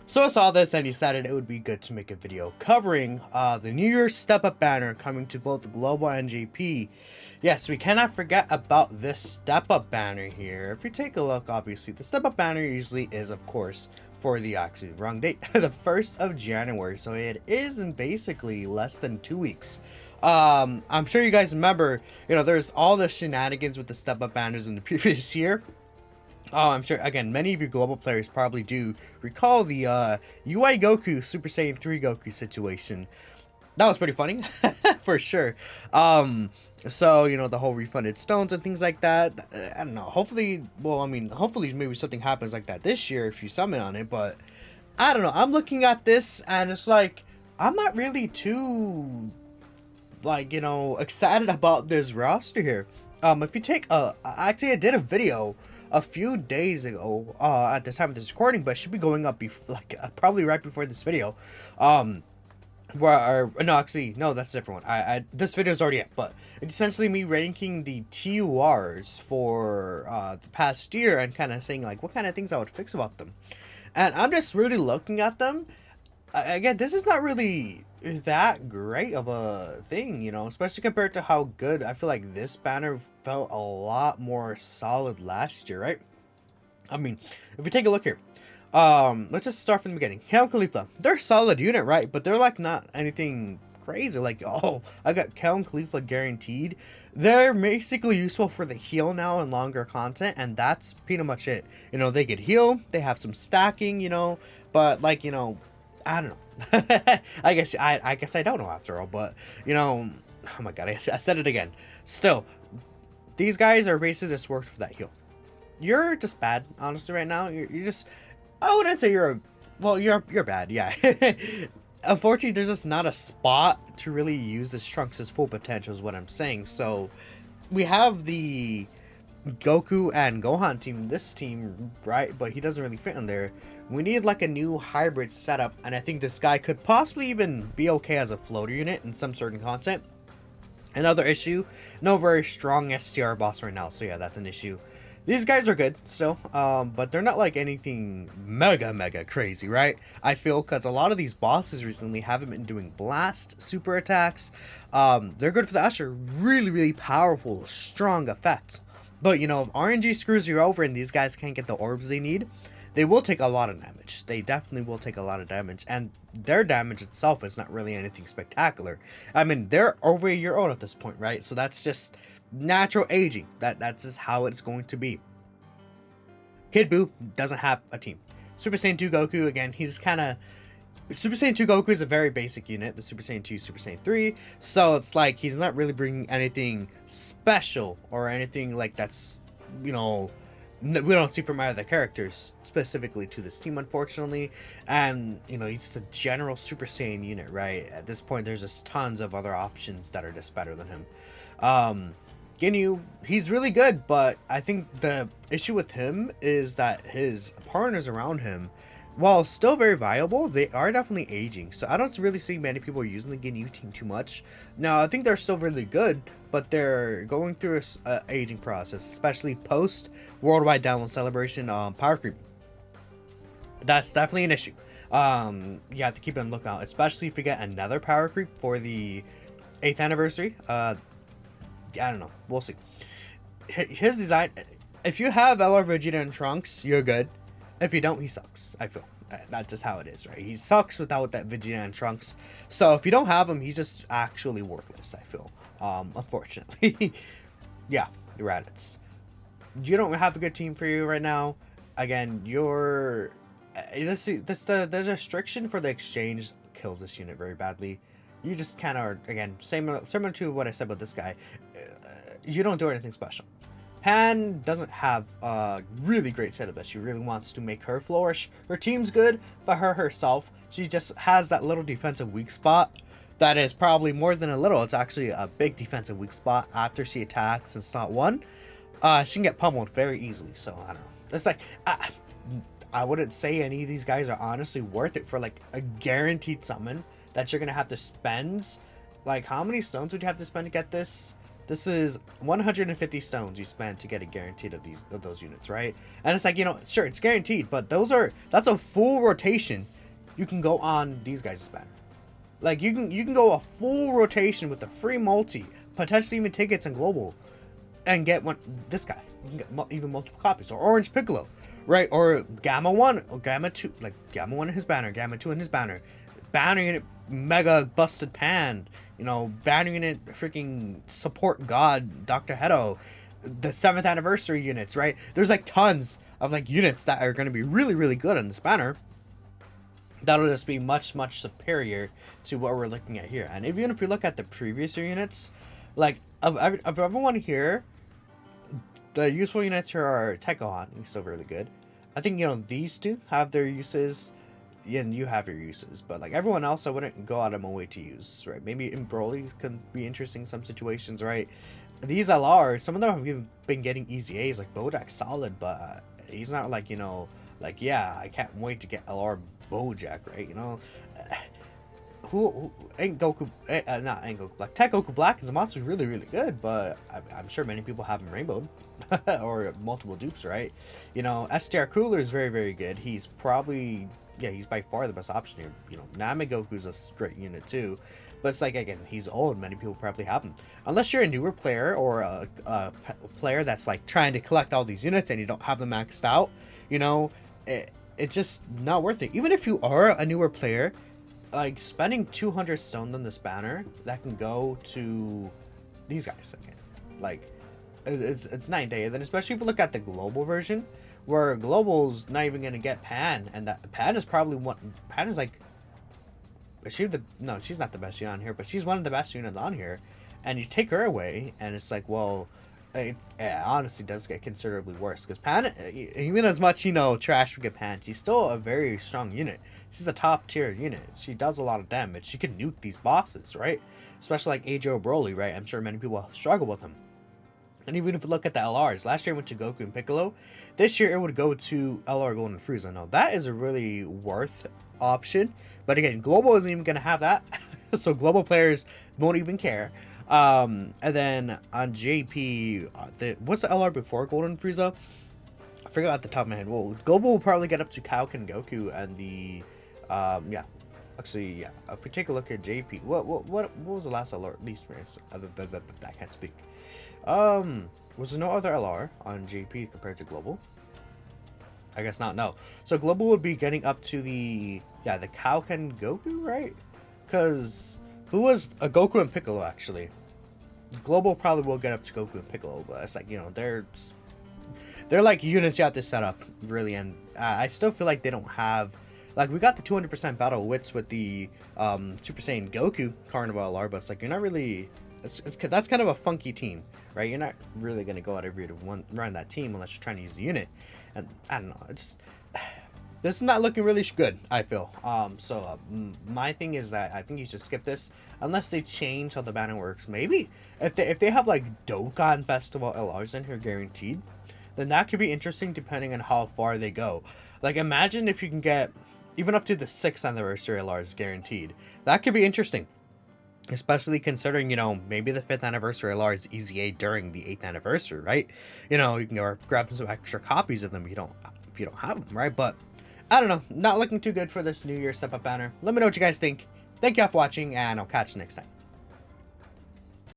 So I saw this and decided it would be good to make a video covering the New Year's Step Up banner coming to both Global and JP. Yes, we cannot forget about this Step Up banner here. If you take a look, obviously, the Step Up banner usually is, of course, for the actually wrong date, the 1st of January. So it is in basically less than 2 weeks. I'm sure you guys remember, there's all the shenanigans with the Step Up banners in the previous year. Oh, I'm sure, again, many of you global players probably do recall the UI Goku Super Saiyan 3 Goku situation. That was pretty funny, for sure. So, the whole refunded stones and things like that. I don't know. Hopefully, hopefully maybe something happens like that this year if you summon on it. But, I don't know. I'm looking at this and it's like, I'm not really too, excited about this roster here. If you take actually, I did a video a few days ago at the time of this recording, but it should be going up probably right before this video, where no, that's a different one. This video is already up, but it's essentially me ranking the TURs for the past year and kind of saying like what kind of things I would fix about them. And I'm just really looking at them. Again, this is not really that great of a thing, especially compared to how good I feel like this banner felt a lot more solid last year, right? I mean, if we take a look here, let's just start from the beginning. Count Khalifa, they're a solid unit, right? But they're like not anything crazy. Like, oh, I got Count Khalifa guaranteed. They're basically useful for the heal now and longer content, and that's pretty much it. They could heal, they have some stacking, but like, I don't know. I guess I don't know after all, but oh my god, I said it again. Still, these guys are basically just worked for that heal. You're just bad, honestly, right now. You're just, I wouldn't say you're bad, yeah. Unfortunately, there's just not a spot to really use this Trunks' full potential is what I'm saying. So we have the Goku and Gohan team, this team, right? But he doesn't really fit in there. We need like a new hybrid setup, and I think this guy could possibly even be okay as a floater unit in some certain content. Another issue, no very strong STR boss right now, so yeah, that's an issue. These guys are good still, but they're not like anything mega crazy, right? I feel, because a lot of these bosses recently haven't been doing blast super attacks. They're good for the Usher, really powerful, strong effects. But if RNG screws you over and these guys can't get the orbs they need, they will take a lot of damage. They definitely will take a lot of damage, and their damage itself is not really anything spectacular. I mean, they're over a year old at this point, right? So that's just natural aging. That's just how it's going to be. Kid Buu doesn't have a team. Super Saiyan 2 Goku, again, he's kind of... Super Saiyan 2 Goku is a very basic unit, the Super Saiyan 2, Super Saiyan 3, so it's like he's not really bringing anything special or anything like that's, we don't see from other characters specifically to this team, unfortunately. And, he's the general Super Saiyan unit, right? At this point, there's just tons of other options that are just better than him. Ginyu, he's really good, but I think the issue with him is that his partners around him, while still very viable, they are definitely aging. So I don't really see many people using the Ginyu team too much. Now, I think they're still really good, but they're going through a aging process, especially post Worldwide Download Celebration power creep. That's definitely an issue. You have to keep on lookout, especially if you get another power creep for the 8th anniversary. I don't know. We'll see. His design, if you have LR Vegeta and Trunks, you're good. If you don't, he sucks, I feel. That's just how it is, right? He sucks without that Vegeta and Trunks. So if you don't have him, he's just actually worthless, I feel. Unfortunately. Yeah, the Raditz. You don't have a good team for you right now. Again, you're... the restriction for the exchange kills this unit very badly. You just kind of, again, similar to what I said about this guy. You don't do anything special. Pan doesn't have a really great setup that she really wants to make her flourish. Her team's good, but her herself, she just has that little defensive weak spot that is probably more than a little. It's actually a big defensive weak spot after she attacks in slot 1. She can get pummeled very easily, so I don't know. It's like, I wouldn't say any of these guys are honestly worth it for like a guaranteed summon that you're going to have to spend. Like, how many stones would you have to spend to get this? This is 150 stones you spend to get a guaranteed of those units, right? And it's like, sure, it's guaranteed, but that's a full rotation you can go on these guys' banner. Like, you can go a full rotation with the free multi, potentially even tickets and global, and get one. This guy, you can get even multiple copies, or Orange Piccolo, right? Or Gamma 1 or Gamma 2, like Gamma 1 in his banner, Gamma 2 in his banner, bannering it mega busted pan, you know, bannering it freaking support god Dr. Hedo, the 7th anniversary units, right? There's like tons of like units that are going to be really good on this banner. That'll just be much superior to what we're looking at here. And even if we look at the previous year units, like of everyone here, the useful units here are GOHAN. He's still really good. I think, you know, these two have their uses, and you have your uses, but like everyone else, I wouldn't go out of my way to use, right? Maybe Broly can be interesting in some situations, right? These LRs, some of them have even been getting easy A's, like Bojack's solid, but he's not like, you know, like, yeah, I can't wait to get LR Bojack, right? You know, who ain't Goku, not ain't Goku Black. Tech Goku Black and Zamasu is really good, but I'm sure many people have him rainbowed or multiple dupes, right? You know, STR Cooler is very good. He's probably, yeah, he's by far the best option here. You know, Name Goku's a great unit too, but it's like, again, he's old. Many people probably have him. Unless you're a newer player or a player that's like trying to collect all these units and you don't have them maxed out, you know, it's just not worth it. Even if you are a newer player, like spending 200 stone on this banner that can go to these guys again, like it's night and day. And then especially if you look at the global version, where global's not even gonna get Pan, and that Pan is probably one. Pan is like, she's not the best unit on here, but she's one of the best units on here. And you take her away, and it's like, well, it honestly does get considerably worse, because Pan, even as much, you know, trash we get Pan, she's still a very strong unit. She's the top tier unit. She does a lot of damage. She can nuke these bosses, right? Especially like Ajo Broly, right? I'm sure many people struggle with him. And even if you look at the LRs, last year it went to Goku and Piccolo. This year it would go to LR Gold and Frieza. Now that is a really worth option, but again, global isn't even gonna have that, so global players won't even care. And then on JP, what's the LR before Golden Frieza? I forgot at the top of my head. Well, global will probably get up to Kaioken Goku and the, yeah. Actually, yeah. If we take a look at JP, what was the last LR? At least I can't speak. Was there no other LR on JP compared to global? I guess not. No. So global would be getting up to the Kaioken Goku, right? Because who was a Goku and Piccolo actually? Global probably will get up to Goku and Piccolo, but it's like, you know, they're like units you have to set up really, and I still feel like they don't have. Like, we got the 200% battle wits with the Super Saiyan Goku Carnival LR, but it's like, you're not really, that's kind of a funky team, right? You're not really going to go out every to run that team unless you're trying to use the unit. And I don't know, it's this is not looking really good, I feel. My thing is that I think you should skip this unless they change how the banner works. Maybe if they have like Dokkan Festival LRs in here guaranteed, then that could be interesting depending on how far they go. Like, imagine if you can get even up to the 6th anniversary LRs guaranteed. That could be interesting. Especially considering, you know, maybe the 5th anniversary LR is easy A during the 8th anniversary, right? You know, you can go grab some extra copies of them if you don't have them, right? But I don't know, not looking too good for this New Year step up banner. Let me know what you guys think. Thank y'all for watching, and I'll catch you next time.